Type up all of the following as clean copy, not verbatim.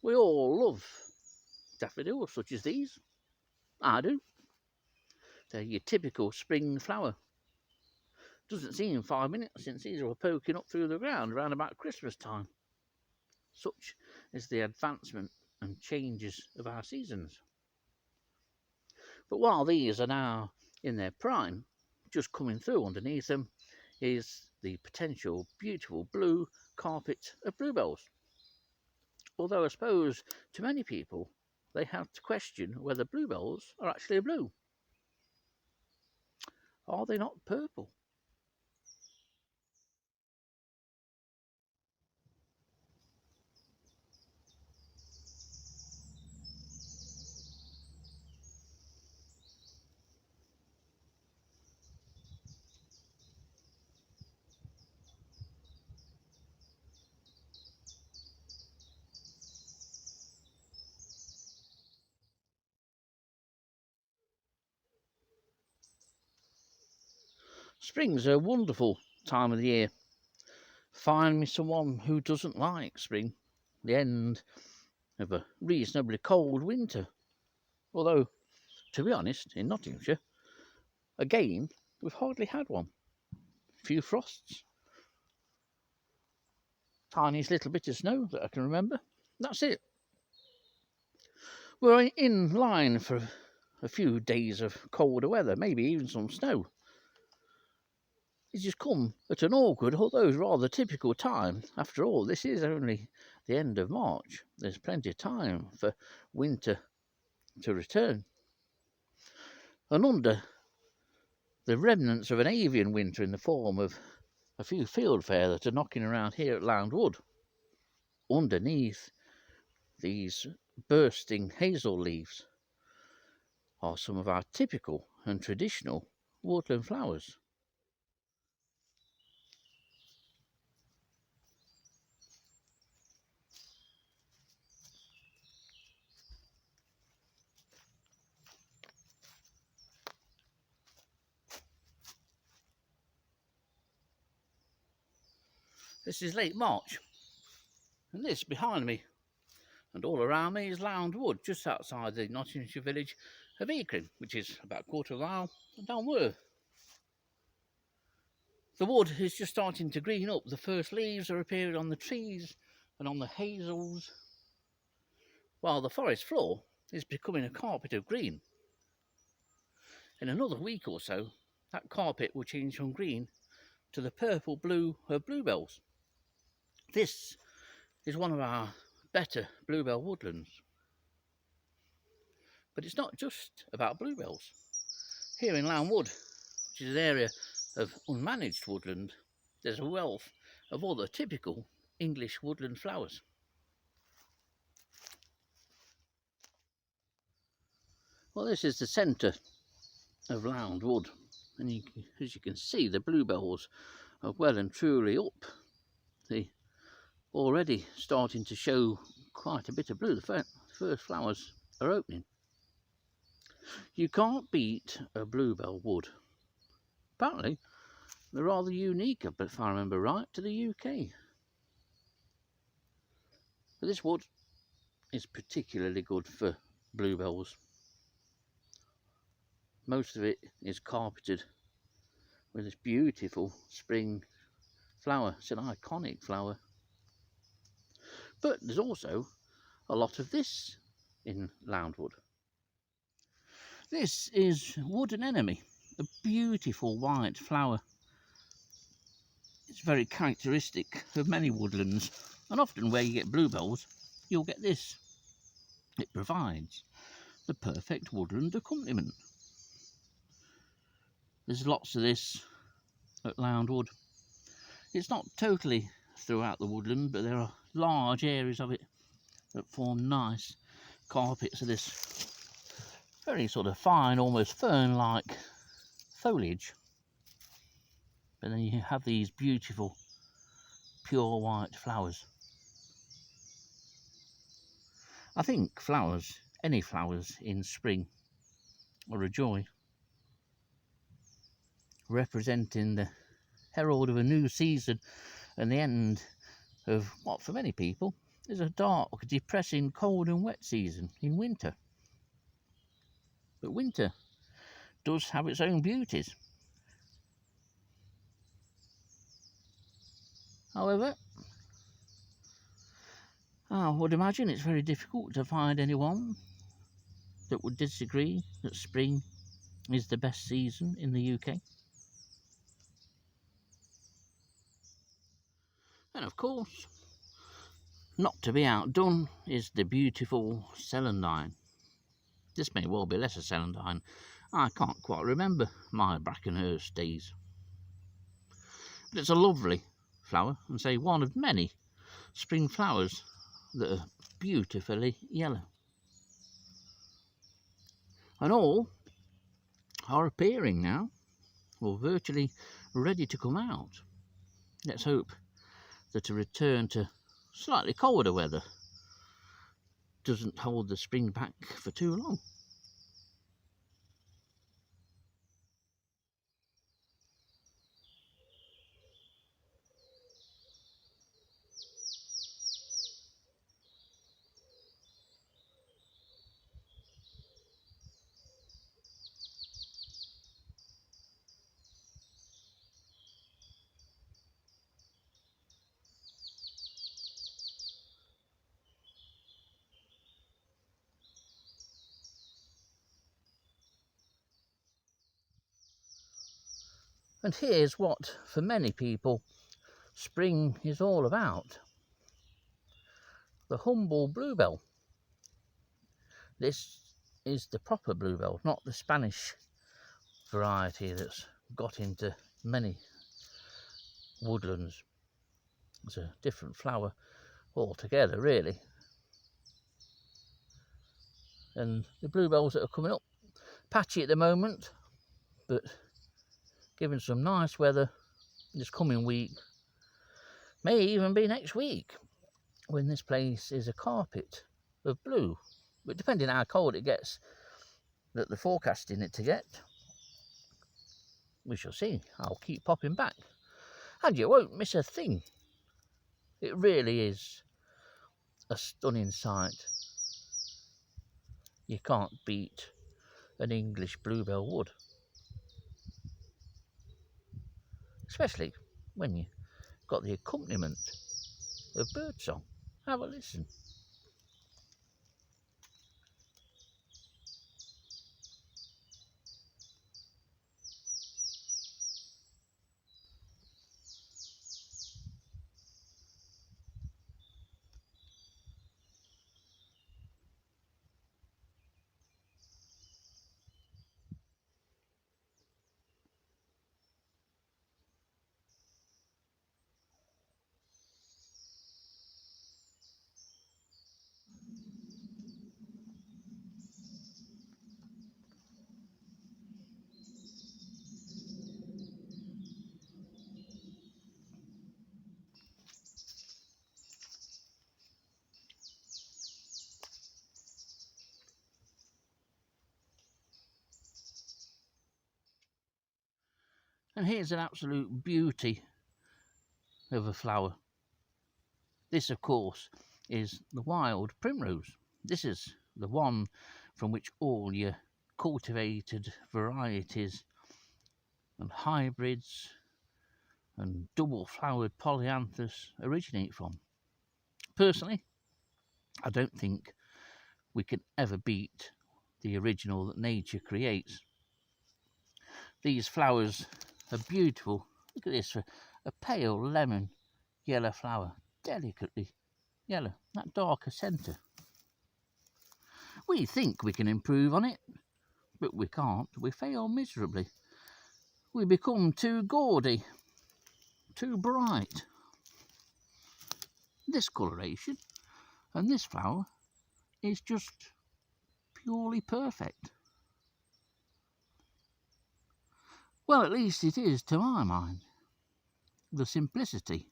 We all love daffodils such as these. I do. They're your typical spring flower. Doesn't seem 5 minutes since these were poking up through the ground around about Christmas time. Such is the advancement and changes of our seasons. But while these are now in their prime, just coming through underneath them is the potential beautiful blue carpet of bluebells. Although I suppose to many people they have to question whether bluebells are actually blue. Are they not purple? Spring's a wonderful time of the year. Find me someone who doesn't like spring, the end of a reasonably cold winter. Although, to be honest, in Nottinghamshire, again, we've hardly had one. A few frosts, tiniest little bit of snow that I can remember. That's it. We're in line for a few days of colder weather, maybe even some snow. It's just come at an awkward, although rather typical time. After all, this is only the end of March. There's plenty of time for winter to return. And under the remnants of an avian winter in the form of a few fieldfare that are knocking around here at Lound Wood, underneath these bursting hazel leaves are some of our typical and traditional woodland flowers. This is late March, and this behind me and all around me is Lound Wood, just outside the Nottinghamshire village of Eakring, which is about a quarter of a mile downward. The wood is just starting to green up. The first leaves are appearing on the trees and on the hazels, while the forest floor is becoming a carpet of green. In another week or so, that carpet will change from green to the purple blue of bluebells. This is one of our better bluebell woodlands. But it's not just about bluebells. Here in Lound Wood, which is an area of unmanaged woodland, there's a wealth of other typical English woodland flowers. Well, this is the centre of Lound Wood, and as you can see, the bluebells are well and truly up. They're already starting to show quite a bit of blue. The first flowers are opening. You can't beat a bluebell wood. Apparently, they're rather unique, if I remember right, to the UK. But this wood is particularly good for bluebells. Most of it is carpeted with this beautiful spring flower. It's an iconic flower. But there's also a lot of this in Lound Wood. This is wood anemone, a beautiful white flower. It's very characteristic of many woodlands, and often where you get bluebells, you'll get this. It provides the perfect woodland accompaniment. There's lots of this at Lound Wood. It's not totally throughout the woodland, but there are large areas of it that form nice carpets of this very sort of fine, almost fern-like foliage. But then you have these beautiful pure white flowers. I think flowers, any flowers in spring, are a joy, representing the herald of a new season and the end of what for many people There's a dark, depressing, cold and wet season in winter. But winter does have its own beauties. However, I would imagine it's very difficult to find anyone that would disagree that spring is the best season in the UK. And of course, not to be outdone is the beautiful celandine. This may well be lesser celandine. I can't quite remember my Brackenhurst days. But it's a lovely flower, and say one of many spring flowers that are beautifully yellow. And all are appearing now, or virtually ready to come out. Let's hope that a return to slightly colder weather doesn't hold the spring back for too long. And here's what, for many people, spring is all about. The Humble Bluebell. This is the proper bluebell, not the Spanish variety that's got into many woodlands. It's a different flower altogether, really. And the bluebells that are coming up, patchy at the moment, but given some nice weather this coming week, may even be next week, when this place is a carpet of blue. But depending on how cold it gets, that they're forecasting it to get, we shall see. I'll keep popping back, and you won't miss a thing. It really is a stunning sight. You can't beat an English bluebell wood, especially when you've got the accompaniment of birdsong. Have a listen. And here's an absolute beauty of a flower. This, of course, is the wild primrose. This is the one from which all your cultivated varieties and hybrids and double-flowered polyanthus originate from. Personally, I don't think we can ever beat the original that nature creates. These flowers are beautiful. Look at this, a pale lemon yellow flower, delicately yellow, that darker centre. We think we can improve on it, but we can't. We fail miserably. We become too gaudy, too bright. This coloration and this flower is just purely perfect. Well, at least it is to my mind. The simplicity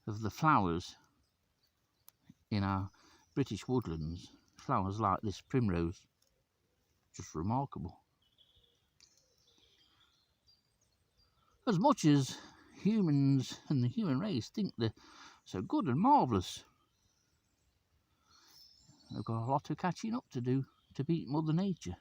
of the flowers in our British woodlands, flowers like this primrose, just remarkable. As much as humans and the human race think they're so good and marvellous, They've got a lot of catching up to do to beat Mother Nature.